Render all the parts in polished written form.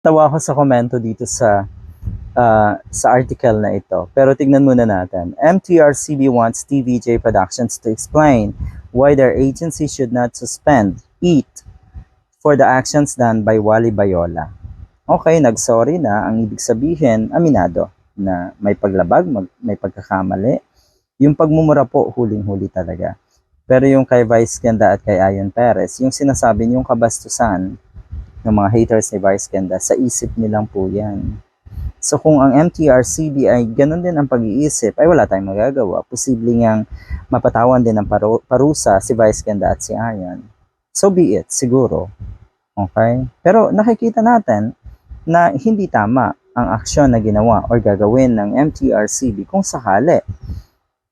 Tawa ako sa komento dito sa article na ito. Pero tignan muna natin. MTRCB wants TVJ Productions to explain why their agency should not suspend EAT for the actions done by Wally Bayola. Okay, nagsorry na. Ang ibig sabihin, aminado na may paglabag, may pagkakamali. Yung pagmumura po, huling-huli talaga. Pero yung kay Vice Ganda at kay Ayon Perez, yung sinasabi niyong kabastusan ng mga haters ni Vice Ganda, sa isip nilang po yan. So kung ang MTRCB ay ganun din ang pag-iisip, ay wala tayong magagawa. Posibleng ang mapatawan din ng parusa si Vice Ganda at si Ayon. So be it, siguro. Okay? Pero nakikita natin na hindi tama ang aksyon na ginawa or gagawin ng MTRCB kung sakali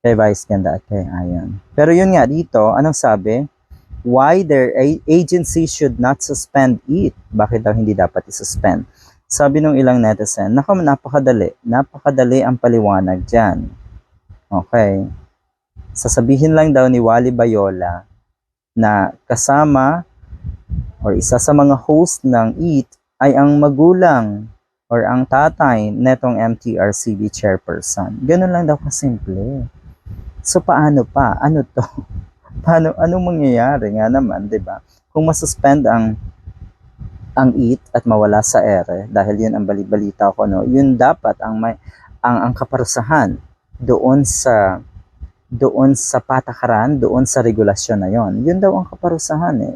kay Vice Ganda at kay Ayon. Pero yun nga dito, anong sabi? Why their agency should not suspend it. Bakit daw hindi dapat isuspend? Sabi ng ilang netizen, napakadali ang paliwanag dyan. Okay. Sasabihin lang daw ni Wally Bayola na kasama or isa sa mga host ng EAT ay ang magulang or ang tatay netong MTRCB chairperson. Ganun lang daw kasimple. So paano pa? Ano to? Anong mangyayari nga naman, 'di ba? Kung masuspend ang EAT at mawala sa ere dahil yun ang balibalita ko, no. Yun dapat ang kaparusahan doon sa patakaran, doon sa regulasyon na yon. Yun daw ang kaparusahan eh.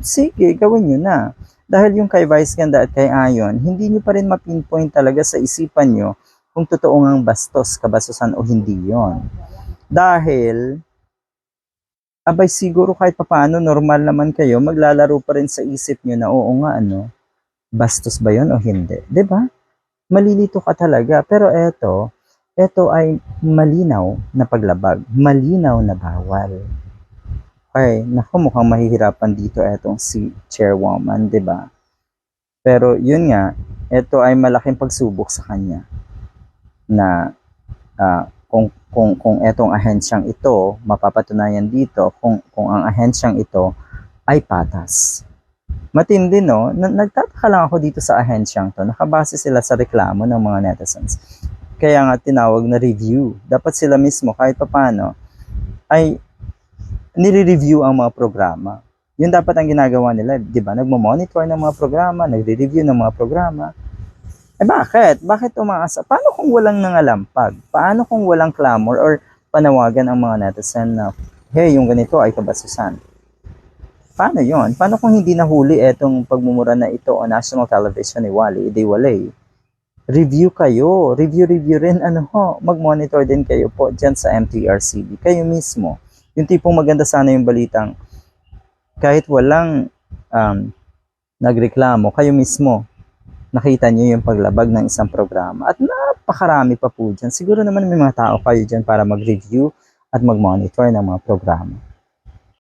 Sige, gawin niyo na. Dahil yung kay Vice Ganda at kay Ayon, hindi niyo pa rin mapinpoint talaga sa isipan niyo kung totoo ngang bastos, kabastusan o hindi yon. Dahil abay siguro kahit papaano normal naman kayo, maglalaro pa rin sa isip nyo na oo nga bastos ba yun o hindi? 'Di ba? Malilito ka talaga. Pero eto ay malinaw na paglabag, malinaw na bawal. Okay, naku, mukhang mahihirapan dito etong si chairwoman, 'di ba? Pero yun nga, eto ay malaking pagsubok sa kanya na kung etong ahensyang ito, mapapatunayan dito kung ang ahensyang ito ay patas. Matindi, no? Nagtataka lang ako dito sa ahensyang to. Nakabase sila sa reklamo ng mga netizens. Kaya nga tinawag na review. Dapat sila mismo kahit papano ay nire-review ang mga programa. Yun dapat ang ginagawa nila, di ba? Nagmo-monitor ng mga programa, nagre-review ng mga programa. Bakit? Bakit umaasa? Paano kung walang nangalampag? Paano kung walang clamor or panawagan ang mga netizen na, hey, yung ganito ay kabastusan? Paano yon? Paano kung hindi nahuli etong pagmumura na ito o national television ni Wally? Di walay. Review kayo. Review rin. Mag-monitor din kayo po dyan sa MTRCB. Kayo mismo. Yung tipong maganda sana yung balitang kahit walang nagreklamo, kayo mismo nakita niyo yung paglabag ng isang programa. At napakarami pa po dyan. Siguro naman may mga tao kayo dyan para mag-review at mag-monitor ng mga programa.